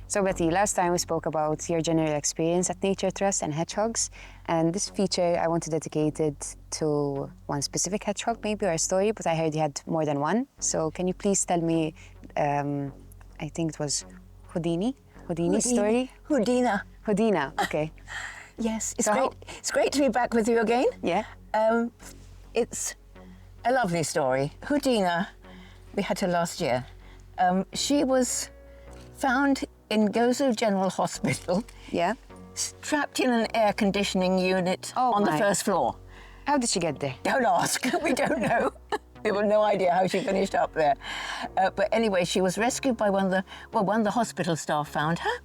So Betty, last time we spoke about your general experience at Nature Trust and hedgehogs, and this feature I want to dedicate it to one specific hedgehog maybe, or a story, but I heard you had more than one. So can you please tell me, I think it was Houdini's story? Houdina, okay. Yes, it's great to be back with you again. Yeah. It's a lovely story. Houdina, we had her last year. She was found in Gozo General Hospital. Yeah. Strapped in an air conditioning unit on the first floor. How did she get there? Don't ask, we don't know. We have no idea how she finished up there. But anyway, she was rescued by one of the hospital staff found her,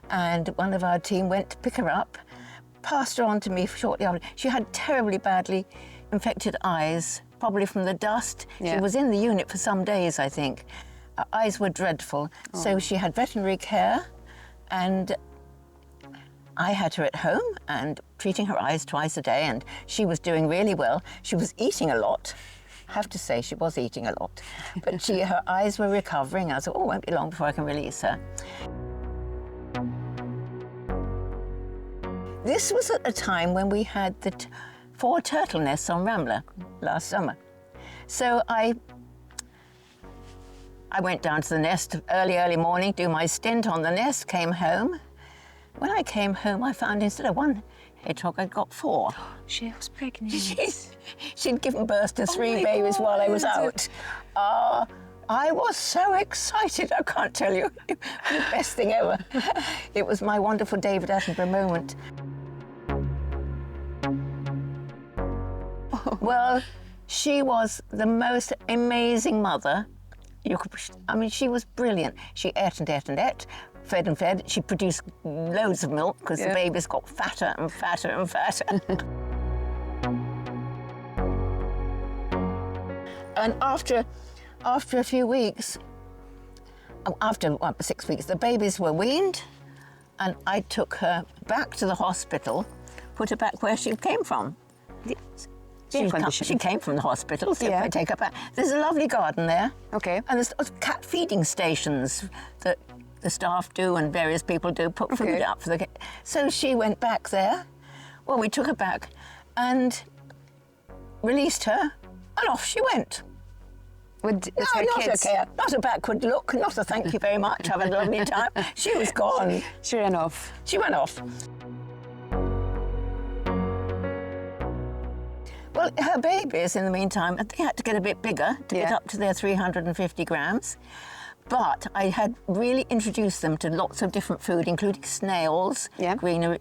and one of our team went to pick her up, passed her on to me shortly after. She had terribly badly infected eyes, probably from the dust. Yeah. She was in the unit for some days, I think. Her eyes were dreadful. So she had veterinary care, and I had her at home and treating her eyes twice a day, and she was doing really well. She was eating a lot. I have to say, she was eating a lot. But her eyes were recovering. I thought, oh, it won't be long before I can release her. This was at a time when we had the 4 turtle nests on Rambler last summer. So I went down to the nest early morning, do my stint on the nest, came home. When I came home, I found instead of 1 hedgehog, I got 4. She was pregnant. She'd given birth to 3 babies while I was out. I was so excited, I can't tell you. It was the best thing ever. It was my wonderful David Attenborough moment. Well, she was the most amazing mother. She was brilliant. She ate and ate and ate, fed and fed. She produced loads of milk because the babies got fatter and fatter and fatter. And after a few weeks, after 6 weeks, the babies were weaned, and I took her back to the hospital, put her back where she came from. She came from the hospital, so I take her back. There's a lovely garden there. Okay. And there's cat feeding stations that the staff do and various people do, put food up for the cat. So she went back there. Well, we took her back and released her, and off she went. Not not a backward look, not a thank you very much, have a lovely time. She was gone. She ran off. She went off. Well, her babies, in the meantime, they had to get a bit bigger to get up to their 350 grams. But I had really introduced them to lots of different food, including snails, greenery,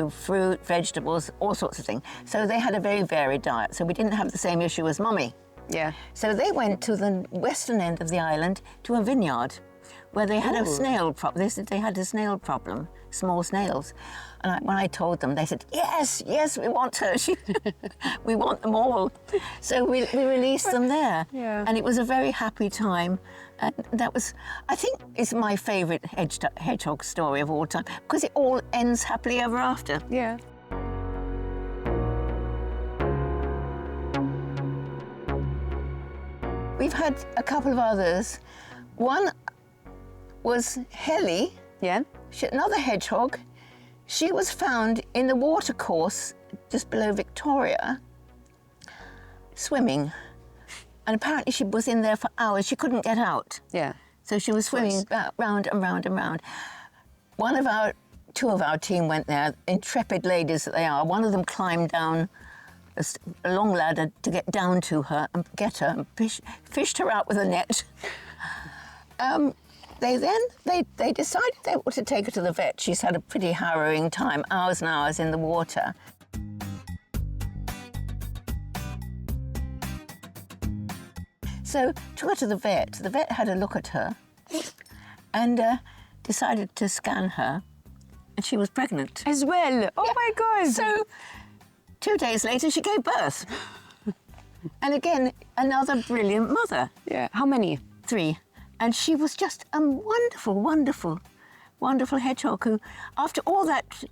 fruit, vegetables, all sorts of things. So they had a very varied diet. So we didn't have the same issue as Mummy. Yeah. So they went to the western end of the island to a vineyard where they had a snail problem. They said they had a snail problem, small snails. And when I told them, they said, yes, we want her. We want them all. So we released them there. Yeah. And it was a very happy time. And that was, I think, is my favourite hedgehog story of all time, because it all ends happily ever after. Yeah. We've had a couple of others. One was Helly, another hedgehog. She was found in the watercourse just below Victoria, swimming. And apparently she was in there for hours. She couldn't get out. Yeah. So she was swimming round and round and round. Two of our team went there, intrepid ladies that they are. One of them climbed down a long ladder to get down to her and get her and fished her out with a net. They decided they wanted to take her to the vet. She's had a pretty harrowing time, hours and hours in the water. So took her to the vet. The vet had a look at her and decided to scan her, and she was pregnant. As well? Oh my God! So 2 days later, she gave birth. And again, another brilliant mother. Yeah. How many? 3. And she was just a wonderful, wonderful, wonderful hedgehog who, after all that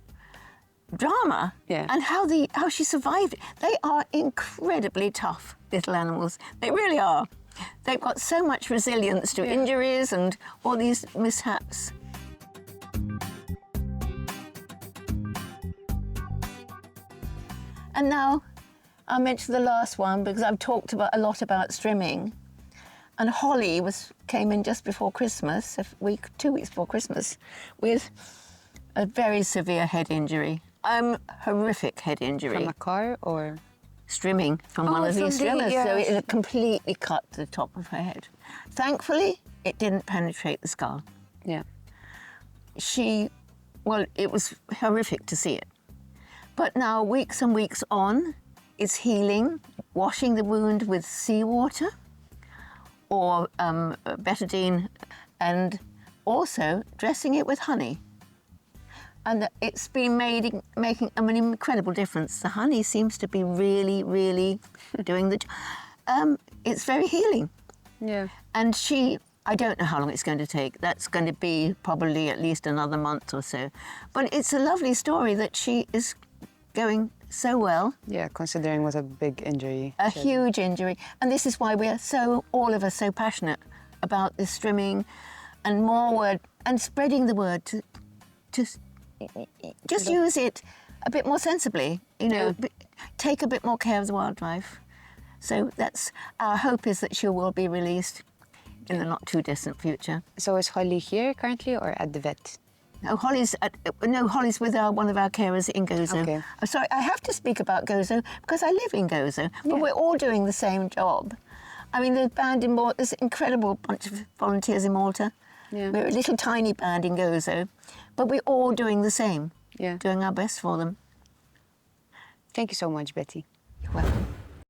drama and how she survived it, they are incredibly tough little animals. They really are. They've got so much resilience to injuries and all these mishaps. And now I'll mention the last one because I've talked a lot about strimming. And Holly came in just before Christmas, 2 weeks before Christmas, with a very severe head injury. Horrific head injury. From a car or? Strimming from one of these strimmers. So it had completely cut the top of her head. Thankfully, it didn't penetrate the skull. Yeah. It was horrific to see it. But now, weeks and weeks on, it's healing, washing the wound with seawater or betadine, and also dressing it with honey. And it's been making an incredible difference. The honey seems to be really, really doing the job. It's very healing. Yeah. And I don't know how long it's going to take. That's going to be probably at least another month or so. But it's a lovely story that she is going so well. Yeah, considering what a big injury. A huge injury. And this is why we're all of us so passionate about this strimming and and spreading the word to just use it a bit more sensibly, take a bit more care of the wildlife. So that's our hope, is that she will be released in the not too distant future. So is Holly here currently or at the vet? No, Holly's with one of our carers in Gozo. Okay. Sorry, I have to speak about Gozo because I live in Gozo, but we're all doing the same job. I mean, the band in Malta, there's an incredible bunch of volunteers in Malta. Yeah. We're a little tiny band in Gozo, but we're all doing the same, Yeah. doing our best for them. Thank you so much, Betty.